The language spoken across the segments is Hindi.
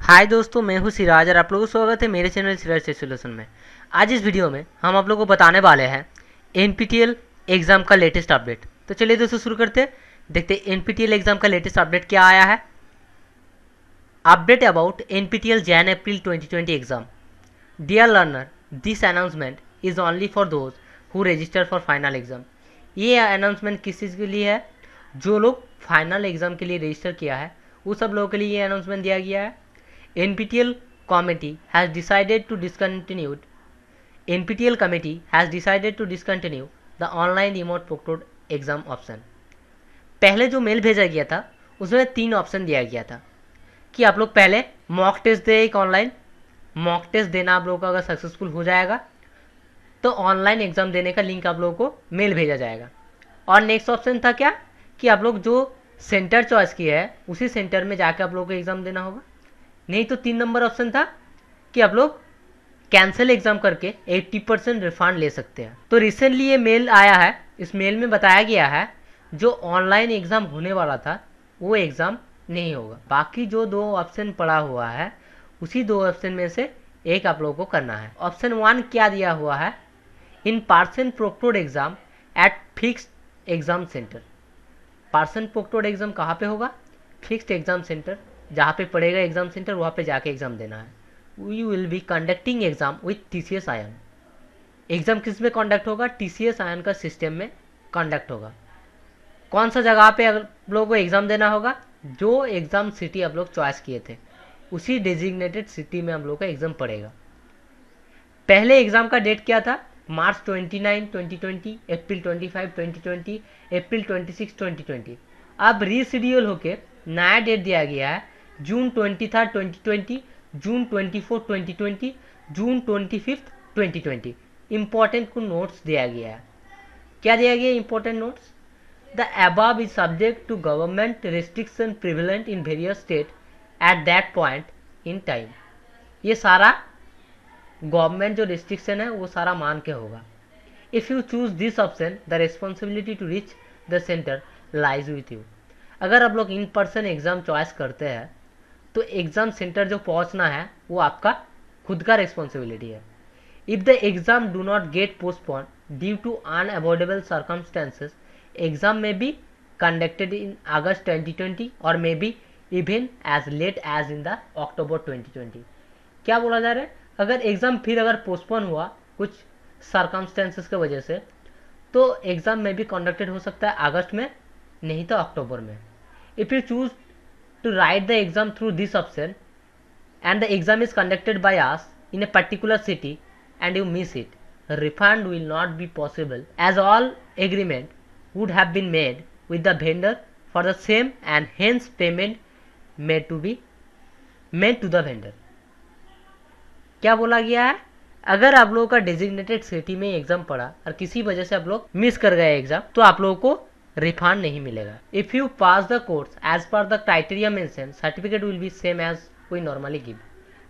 हाय दोस्तों, मैं हूं सिराज और आप लोगों को स्वागत है मेरे चैनल सिराज टेक सॉल्यूशन में। आज इस वीडियो में हम आप लोगों को बताने वाले हैं एनपीटीईएल एग्ज़ाम का लेटेस्ट अपडेट। तो चलिए दोस्तों शुरू करते हैं, देखते हैं एनपीटीईएल एग्ज़ाम का लेटेस्ट अपडेट क्या आया है। Update about NPTEL Jan April 2020 exam. Dear learner, this announcement is only for those who register for final exam. ये अनाउंसमेंट किस चीज़ के लिए है? जो लोग फाइनल एग्ज़ाम के लिए रजिस्टर किया है वो सब लोगों के लिए ये अनाउंसमेंट दिया गया है। NPTEL committee has decided to discontinue the online remote proctored exam option। पहले जो मेल भेजा गया था उसमें 3 ऑप्शन दिया गया था कि आप लोग पहले मॉक टेस्ट दे, एक ऑनलाइन मॉक टेस्ट देना आप लोगों का अगर सक्सेसफुल हो जाएगा तो ऑनलाइन एग्ज़ाम देने का लिंक आप लोगों को मेल भेजा जाएगा। और नेक्स्ट ऑप्शन था क्या कि आप लोग जो सेंटर चॉइस किया है उसी सेंटर में जाकर आप लोगों को एग्ज़ाम देना होगा। नहीं तो 3 नंबर ऑप्शन था कि आप लोग कैंसिल एग्ज़ाम करके 80% रिफंड ले सकते हैं। तो रिसेंटली ये मेल आया है, इस मेल में बताया गया है जो ऑनलाइन एग्ज़ाम होने वाला था वो एग्ज़ाम नहीं होगा। बाकी जो 2 ऑप्शन पड़ा हुआ है उसी 2 ऑप्शन में से एक आप लोगों को करना है। ऑप्शन 1 क्या दिया हुआ है? In person proctored exam at fixed exam center. Person proctored exam कहाँ पे होगा? फिक्स्ड एग्ज़ाम सेंटर, जहाँ पे पड़ेगा एग्ज़ाम सेंटर वहाँ पे जाके एग्ज़ाम देना है। We will be conducting exam with TCS iON. Exam किस में कंडक्ट होगा? TCS आयन का सिस्टम में कंडक्ट होगा। कौन सा जगह पे आप लोगों को एग्ज़ाम देना होगा? जो एग्ज़ाम सिटी आप लोग चॉइस किए थे उसी डेजिग्नेटेड सिटी में हम लोग का एग्ज़ाम पड़ेगा। पहले एग्ज़ाम का डेट क्या था? मार्च 29, 2020, अप्रैल 25, 2020, अप्रैल 26, 2020। अब रीशेड्यूल होके नया डेट दिया गया है जून 23, 2020, जून 24, 2020, जून 25, 2020। इंपॉर्टेंट को नोट्स दिया गया है। क्या दिया गया important notes? The above is subject to government restriction prevalent in various state at that point in time. ये सारा गवर्नमेंट जो रिस्ट्रिक्शन है वो सारा मान के होगा। If you choose this option the responsibility to reach the centre lies with you. अगर आप लोग इन पर्सन एग्ज़ाम चॉइस करते हैं तो एग्ज़ाम सेंटर जो पहुंचना है वो आपका खुद का रिस्पॉन्सिबिलिटी है। If the exam do not get postpone due to unavoidable circumstances, exam may be conducted in August 2020 और may be even as late as in the October 2020। क्या बोला जा रहा है? अगर एग्ज़ाम फिर अगर पोस्टपोन हुआ कुछ सर्कमस्टेंसेस की वजह से तो एग्ज़ाम में भी कंडक्टेड हो सकता है अगस्त में, नहीं तो अक्टूबर में। If you choose to write the exam through this option and the exam is conducted by us in a particular city and you miss it, refund will not be possible as all agreement would have been made with the vendor for the same and hence payment made to the vendor। क्या बोला गया है? अगर आप लोगों का डेजिग्नेटेड सिटी में एग्जाम पड़ा और किसी वजह से आप लोग मिस कर गए एग्जाम तो आप लोगों को रिफंड नहीं मिलेगा। If you pass the course as per the criteria mention, certificate will be same as we normally give.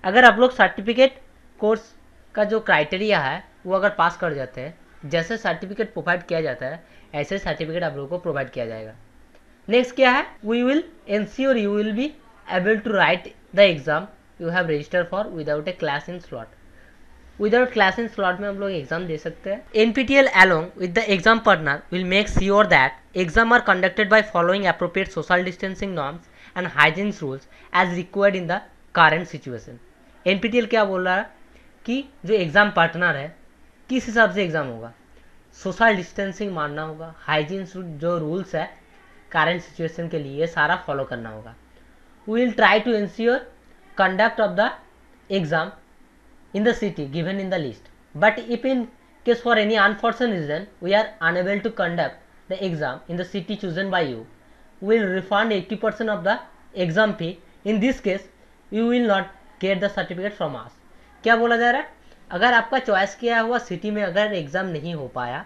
अगर आप लोग सर्टिफिकेट कोर्स का जो क्राइटेरिया है वो अगर पास कर जाते हैं, जैसे सर्टिफिकेट प्रोवाइड किया जाता है ऐसे सर्टिफिकेट आप लोगों को प्रोवाइड किया जाएगा। नेक्स्ट क्या है? We will ensure you will be able to write the exam you have registered for without a class in slot. Without class in slot में हम लोग एग्जाम दे सकते हैं। NPTEL along with the exam partner will make sure that exam are conducted by following appropriate social distancing norms and hygiene rules as required in the current situation। NPTEL क्या बोल रहा है कि जो एग्जाम पार्टनर है किस हिसाब से एग्जाम होगा, सोशल डिस्टेंसिंग मानना होगा, हाइजीन जो रूल्स है करंट सिचुएशन के लिए सारा फॉलो करना होगा। We will try to ensure conduct of the exam in the city given in the list, but if in case for any unfortunate reason we are unable to conduct the exam in the city chosen by you, we will refund 80% of the exam fee। in this case you will not get the certificate from us। क्या बोला जा रहा है? अगर आपका चॉइस किया हुआ सिटी में अगर एग्ज़ाम नहीं हो पाया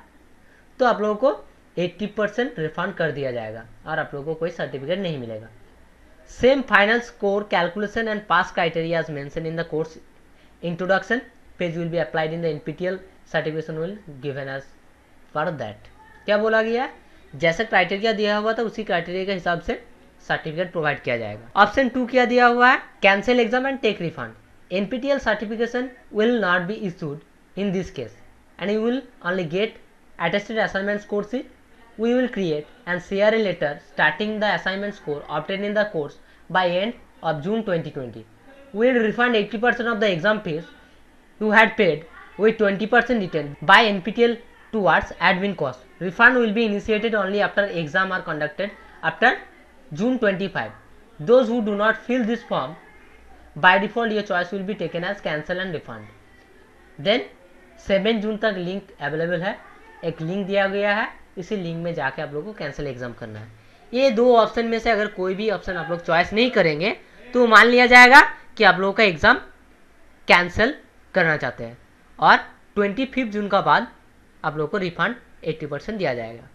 तो आप लोगों को 80% रिफंड कर दिया जाएगा और आप लोगों को कोई सर्टिफिकेट नहीं मिलेगा। Same final score calculation and pass criteria as mentioned in the course introduction page will be applied in the NPTEL certification will given as per that। क्या बोला गया? जैसा क्राइटेरिया दिया हुआ था उसी क्राइटेरिया के हिसाब से सर्टिफिकेट प्रोवाइड किया जाएगा। ऑप्शन 2 क्या दिया हुआ है, cancel exam and take refund. NPTEL certification will not be issued in this case and you will only get attested assignment score sheet. We will create and share a letter starting the assignment score obtained in the course by end of June 2020. We will refund 80% of the exam fees you had paid with 20% return by NPTEL towards admin cost. Refund will be initiated only after exam are conducted after June 25. Those who do not fill this form, by default your choice will be taken as cancel and refund. Then 7 जून तक लिंक अवेलेबल है, एक लिंक दिया गया है, इसी लिंक में जाके आप लोगों को कैंसिल एग्जाम करना है। ये 2 ऑप्शन में से अगर कोई भी ऑप्शन आप लोग चॉइस नहीं करेंगे तो मान लिया जाएगा कि आप लोगों का एग्जाम कैंसिल करना चाहते हैं और 25 जून का बाद आप लोगों को रिफंड 80% दिया जाएगा।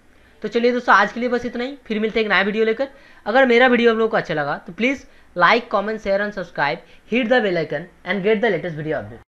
तो चलिए दोस्तों, आज के लिए बस इतना ही, फिर मिलते हैं एक नया वीडियो लेकर। अगर मेरा वीडियो आप लोगों को अच्छा लगा तो please like, comment, share and subscribe, hit the bell icon and get the latest video update.